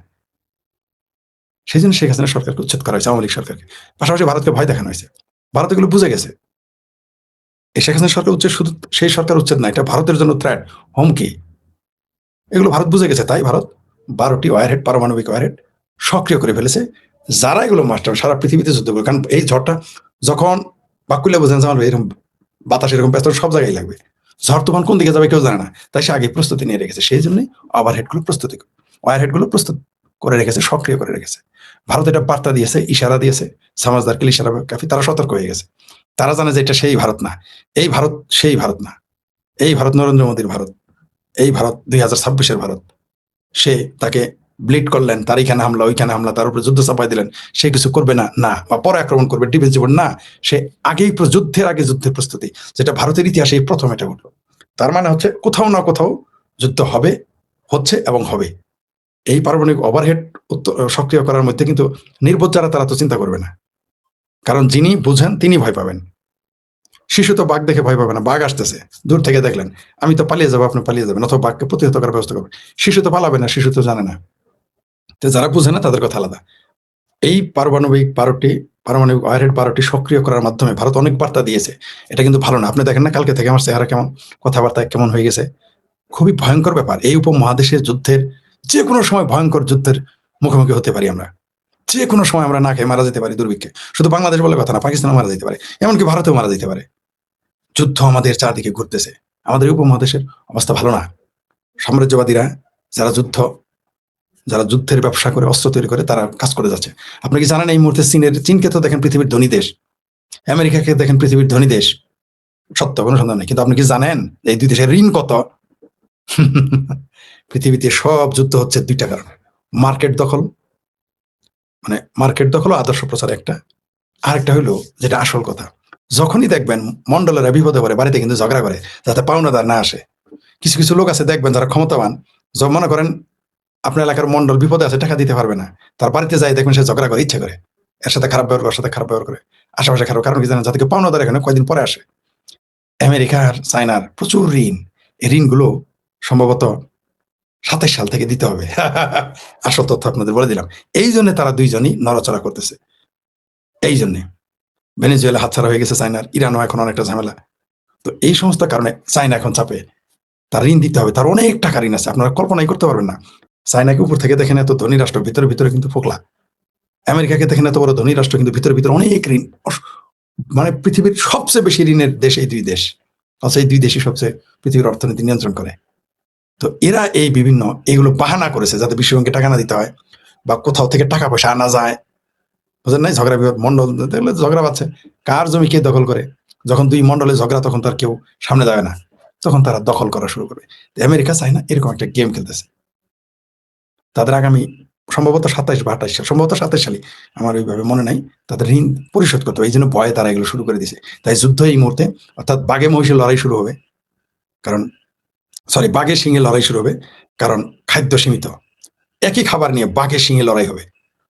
সেই জন্য শেখ হাসিনা সরকারকে উচ্ছেদ করা হয়েছে, আওয়ামী লীগ সরকারকে। পাশাপাশি ভারতকে ভয় দেখানো হয়েছে। ভারত এগুলো বুঝে গেছে। এই শেখ হাসিনা সরকার উচ্ছেদ শুধু সেই সরকার উচ্ছেদ না, এটা ভারতের জন্য থ্রেট, হুমকি। এগুলো ভারত বুঝে গেছে। তাই ভারত 12টি ওয়ারহেড, পারমাণবিক ওয়ারহেড সক্রিয় করে ফেলেছে। যারা এগুলো মাস্টার সারা পৃথিবীতে যুদ্ধ করে, কারণ এই ঝড়টা যখন বাকুল্লা বোঝেন এরকম বাতাস এরকম ব্যস্ত সব জায়গায় লাগবে, ঝড় তুফান কোন দিকে যাবে কেউ জানে না। তাই সে আগে প্রস্তুতি নিয়ে রেখেছে। সেই জন্যই ওয়ারহেডগুলো প্রস্তুত করে রেখেছে, সক্রিয় করে রেখেছে। ভারত এটা বার্তা দিয়েছে, ইশারা দিয়েছে, সমাজদারকে ইশারা কাফি, তারা সতর্ক হয়ে গেছে। তারা জানে যে এটা সেই ভারত না, এই ভারত সেই ভারত না, এই ভারত নরেন্দ্র মোদীর ভারত, এই ভারত 2026-এর ভারত। সে তাকে ব্লিড করলেন, তার এইখানে হামলা, ওইখানে হামলা, তার উপরে যুদ্ধ চাপাই দিলেন, সে কিছু করবে না, না, বা পরে আক্রমণ করবে, ডিফেন্স জীবন না, সে আগেই যুদ্ধের প্রস্তুতি, যেটা ভারতের ইতিহাসে প্রথম এটা ঘটলো। তার মানে হচ্ছে কোথাও না কোথাও যুদ্ধ হবে, হচ্ছে এবং হবে। এই পারমাণবিক ওভারহেড সক্রিয় করার মধ্যে কিন্তু নির্বোধ যারা তারা তো চিন্তা করবে না, কারণ যিনি বুঝেন তিনি ভয় পাবেন। শিশু তো বাঘ দেখে ভয় পাবে না, বাঘ আসতেছে দূর থেকে দেখলেন, আমি তো পালিয়ে যাবো, আপনি পালিয়ে যাবেন, অথবা বাঘকে প্রতিহত করার ব্যবস্থা করবেন। শিশু তো পালাবে না, শিশু তো জানে না। তো যারা বুঝে না তাদের কথা আলাদা। এই পারমাণবিক ওয়ারহেড 12টি সক্রিয় করার মাধ্যমে ভারত অনেক বার্তা দিয়েছে। এটা কিন্তু ভালো না। আপনি দেখেন না কালকে থেকে আমার চেহারা কেমন, কথাবার্তা কেমন হয়ে গেছে। খুবই ভয়ঙ্কর ব্যাপার। এই উপমহাদেশের যুদ্ধের যে কোনো সময় ভয়ঙ্কর যুদ্ধের মুখোমুখি হতে পারি আমরা। যে কোনো সময় আমরা না খেয়ে মারা যেতে পারি দুর্ভিক্ষে। শুধু বাংলাদেশ বলে কথা না, পাকিস্তানও মারা যেতে পারে, এমনকি ভারতেও মারা যেতে পারে। যুদ্ধ আমাদের চারদিকে ঘুরতেছে। আমাদের উপমহাদেশের অবস্থা ভালো না। সাম্রাজ্যবাদীরা যারা যুদ্ধের ব্যবসা করে, অস্ত্র তৈরি করে, তারা কাজ করে যাচ্ছে। আপনি কি জানেন এই মুহূর্তে চীনকে তো দেখেন পৃথিবীর ধনী দেশ, আমেরিকাকে দেখেন পৃথিবীর ধনী দেশ, সত্য কোনো সন্দেহ নেই। কিন্তু আপনি কি জানেন এই দুই দেশের ঋণ কত? পৃথিবীতে সব যুদ্ধ হচ্ছে দুইটা কারণে। মার্কেট দখল, মানে মার্কেট দখল ও আদর্শ প্রচার একটা, আরেকটা হলো যেটা আসল কথা, যখনই দেখবেন মন্ডলেরা বিপদে পড়ে বাড়িতে কিন্তু ঝগড়া করে যাতে পাওনাদার না আসে। কিছু কিছু লোক আছে দেখবেন যারা ক্ষমতাবান, মনে করেন আপনার এলাকার মন্ডল বিপদে আছে, টাকা দিতে পারবে না, তার বাড়িতে যাই দেখবেন সে ঝগড়া করে, ইচ্ছে করে এর সাথে খারাপ ব্যবহার করে, ওর সাথে খারাপ ব্যবহার করে, আশেপাশে খারাপ। কারণ কি জানেন, যাতে পাওনাদার এখানে কয়দিন পরে আসে। আমেরিকা আর চায়নার প্রচুর ঋণ, এই ঋণগুলো সম্ভবত 27 সাল থেকে দিতে হবে। আসল তথ্য আপনাদের বলে দিলাম। এই জন্য তারা দুইজনই নড়াচড়া করতেছে। এই জন্যে ভেনেজুয়েলা হাতছাড়া হয়ে গেছে চায়নার, ইরানও এখন অনেকটা ঝামেলা। তো এই সমস্ত কারণে চায়না এখন চাপে, তার ঋণ দিতে হবে, তার অনেক টাকা ঋণ আছে, আপনারা কল্পনাই করতে পারবেন না। চায়নাকে উপর থেকে দেখেন এত ধনী রাষ্ট্র, ভিতরে ভিতরে কিন্তু ফোকলা। আমেরিকাকে দেখেন এত বড় ধনী রাষ্ট্র, কিন্তু ভিতরে ভিতরে অনেক ঋণ। মানে পৃথিবীর সবচেয়ে বেশি ঋণের দেশ এই দুই দেশ, অথচ এই দুই দেশই সবচেয়ে পৃথিবীর অর্থনীতি নিয়ন্ত্রণ করে। তো এরা এই বিভিন্ন এগুলো বাহানা করেছে যাতে বিশ্বব্যাংকে টাকা না দিতে হয়, বা কোথাও থেকে টাকা পয়সা আনা যায়। বুঝলেন নাই, ঝগড়া বিবাদ মন্ডল দেখলে ঝগড়া পাচ্ছে, কার জমি কে দখল করে। যখন দুই মন্ডলে ঝগড়া, তখন তার কেউ সামনে যাবে না, তখন তারা দখল করা শুরু করবে। আমেরিকা চায় না এরকম একটা গেম খেলতেছে। তাদের আগামী সম্ভবত 27 বা 28 সাল, সম্ভবত 27 সালে, আমার ওইভাবে মনে নাই, তাদের ঋণ পরিশোধ করতে হবে। এই জন্য ভয়ে তারা এগুলো শুরু করে দিছে। তাই যুদ্ধ এই মুহূর্তে, অর্থাৎ বাঘে মহিষের লড়াই শুরু হবে, কারণ বাঘের সিংহে লড়াই শুরু হবে, কারণ খাদ্য সীমিত। একই খাবার নিয়ে বাঘের সিংহে লড়াই হবে,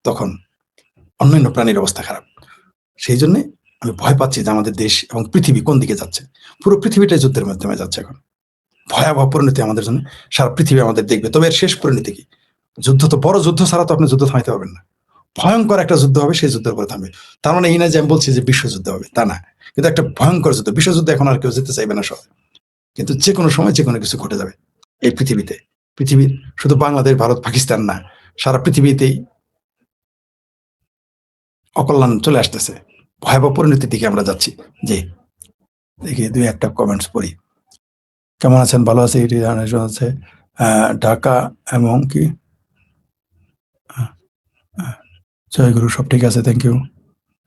তখন অন্যান্য প্রাণীর অবস্থা খারাপ। সেই জন্য আমি ভয় পাচ্ছি যে আমাদের দেশ এবং পৃথিবী কোন দিকে যাচ্ছে। পুরো পৃথিবীটাই যুদ্ধের মাধ্যমে যাচ্ছে এখন। ভয়াবহ পরিণতি আমাদের জন্য, সারা পৃথিবী আমাদের দেখবে। তবে এর শেষ পরিণতি কি? যুদ্ধ তো, বড় যুদ্ধ ছাড়া তো আপনি যুদ্ধ থামাইতে পারবেন না। ভয়ঙ্কর একটা যুদ্ধ হবে, সেই যুদ্ধের পরে থামবে। তার মানে এই না যে আমি বলছি যে বিশ্বযুদ্ধ হবে, তা না, কিন্তু একটা ভয়ঙ্কর যুদ্ধ। বিশ্বযুদ্ধ এখন আর কেউ যেতে চাইবে না সব, কিন্তু যে কোনো সময় যে কোনো কিছু ঘটে যাবে এই পৃথিবীতে। পৃথিবীর শুধু বাংলাদেশ, ভারত, পাকিস্তান না, সারা পৃথিবীতেই অকল্যাণ চলে আসতেছে। ভয়াবহ পরিণতির দিকে আমরা যাচ্ছি। জি, দেখি দুই একটা কমেন্টস পড়ি। কেমন আছেন? ভালো আছে, এটি আছে ঢাকা এবং কি জয়গুরু, সব ঠিক আছে, থ্যাংক ইউ,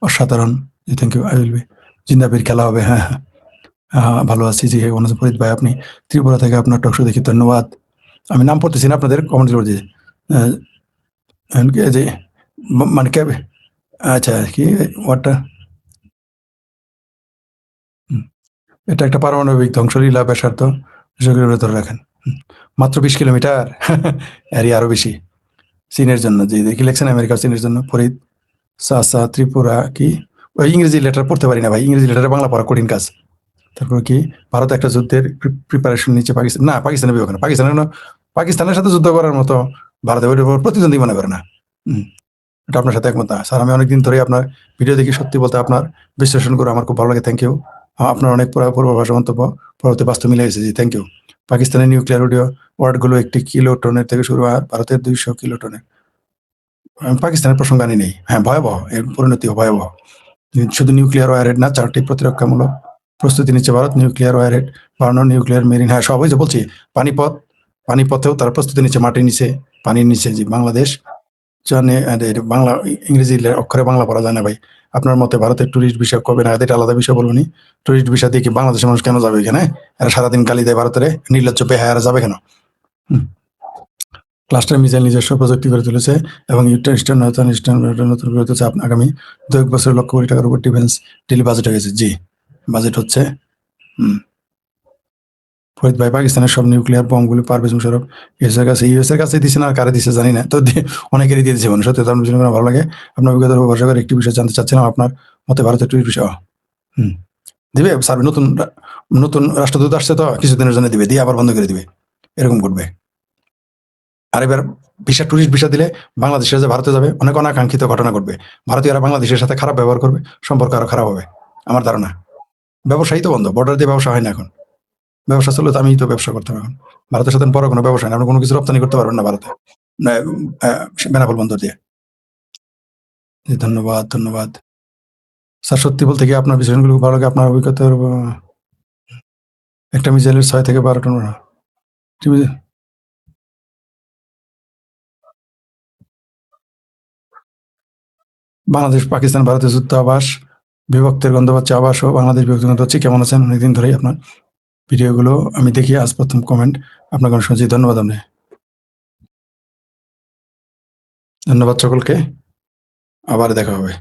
অসাধারণ, জি thank you, I will be. জিন্দাবির খেলা হবে, হ্যাঁ হ্যাঁ হ্যাঁ, ভালো আছি। জি, কেমন আছেন ফরিদ ভাই? আপনি ত্রিপুরা থেকে, আপনার টকশো দেখি, ধন্যবাদ। আমি নাম পড়তেছি না আপনাদের, কমেন্ট করে দিয়ে যে মানে কে, আচ্ছা কি ওয়াটটা, এটা একটা পারমাণবিক ধ্বংসলীলা, ব্যাসার্ধ ধরে রাখেন মাত্র 20 কিলোমিটার। এরই আরো বেশি চীনের জন্য। যে দেখি লেখছেন আমেরিকা চীনের জন্য। ফরিদ সাসা ত্রিপুরা কি, ওই ইংরেজি লেটার পড়তে পারি না ভাই, ইংরেজি লেটারে বাংলা পড়া কঠিন কাজ। তারপর কি, ভারত একটা যুদ্ধের প্রিপারেশন নিচ্ছে, পাকিস্তান না, পাকিস্তানের বিবেচনা, পাকিস্তানের সাথে যুদ্ধ করার মতো ভারতের প্রতিদ্বন্দ্বী মনে করে না। এটা আপনার সাথে একমত না স্যার। আমি অনেকদিন ধরে আপনার ভিডিও দেখি, সত্যি বলতে আপনার বিশ্লেষণ করে আমার খুব ভালো লাগে, থ্যাংক ইউ। আপনার অনেক পূর্বাভাস মন্তব্য পরবর্তী বাস্তব মিলে গেছে, জি থ্যাংক ইউ। পাকিস্তানের নিউক্লিয়ার ওয়ার্ডগুলো 1 কিলোটনের থেকে শুরু হয়, ভারতের 200 কিলোটনের। পাকিস্তানের প্রসঙ্গ আনি নেই। হ্যাঁ, ভয়াবহ, এর পরিণতি ভয়াবহ। শুধু নিউক্লিয়ার ওয়ারহেড না, 4টি প্রতিরক্ষামূলক প্রস্তুতি নিচ্ছে ভারত। নিউক্লিয়ার ওয়ারহেড বানানো, নিউক্লিয়ার মেরিন, হ্যাঁ সবই যে বলছি। পানিপথেও তারা প্রস্তুতি নিচ্ছে, মাটির নিচে, পানির নিচে। যে বাংলাদেশ জানে, বাংলা ইংরেজি অক্ষরে বাংলা পড়া যায় না ভাই। আপনার মতে ভারতের টুরিস্ট ভিসা কবে না, এটা আলাদা বিষয় বলবনি। টুরিস্ট ভিসা দিয়ে কি বাংলাদেশের মানুষ কেন যাবে এখানে? এরা সারাদিন গালি দেয় ভারতের, নির্লজ্জ বেহায়ারা যাবে কেন? ক্লাস্টার মিসাইল নিজস্ব প্রযুক্তি করে তুলেছে এবং ইস্টার্ন নতুন করে তুলেছে। আগামী 2 বছর লক্ষ কোটি টাকার উপর ডিফেন্স ডেলি বাজেট হয়ে গেছে। জি, বাজেট হচ্ছে। ফরিদ ভাই, পাকিস্তানের সব নিউক্লিয়ার বমগুলি পারভেজ মুশারফ ইউএস এর কাছে দিছে না, আর কারে দিছে জানি না, তো অনেকেরই দিয়ে দিচ্ছে। সত্যি তার জন্য ভালো লাগে। আপনার অভিজ্ঞতার উপর ভরসা করে একটি বিষয় জানতে চাচ্ছিলাম, আপনার মতে ভারতের টুরিস্ট বিষয় দিবে স্যার। নতুন রাষ্ট্রদূত আসছে তো, কিছুদিনের জন্য দিবে, দিয়ে আবার বন্ধ করে দিবে, এরকম করবে। আর এবার টুরিস্ট ভিসা দিলে বাংলাদেশে যে ভারতে যাবে, অনেক অনাকাঙ্ক্ষিত ঘটনা ঘটবে। ভারতীয়রা বাংলাদেশের সাথে খারাপ ব্যবহার করবে, সম্পর্ক আরো খারাপ হবে আমার ধারণা। ব্যবসায়ী তো বন্ধ, বর্ডার দিয়ে ব্যবসা হয় না এখন। ব্যবসা চললে তো আমি তো ব্যবসা করতাম এখন। ভারতের সাথে বড় কোনো ব্যবসা নেই, আপনি কোনো কিছু রপ্তানি করতে পারবেন না ভারতে, বেনাপোল বন্দর দিয়ে। ধন্যবাদ, ধন্যবাদ স্যার। সত্যি বলতে কি আপনার বিশ্লেষণগুলো ভালো লাগে। আপনার অভিজ্ঞতার একটা মিসাইলের 6 থেকে 12 টন। বাংলাদেশ, পাকিস্তান, ভারতের যুদ্ধাবাস, বিভক্তের গন্ধ পাচ্ছে আবাস ও বাংলাদেশ বিভক্তের গন্ধ পাচ্ছি। কেমন আছেন? অনেকদিন ধরেই আপনার ভিডিওগুলো আমি দেখি, আজ প্রথম কমেন্ট। আপনাকে অনেক শুনছি, ধন্যবাদ। আপনি ধন্যবাদ সকলকে, আবার দেখা হবে।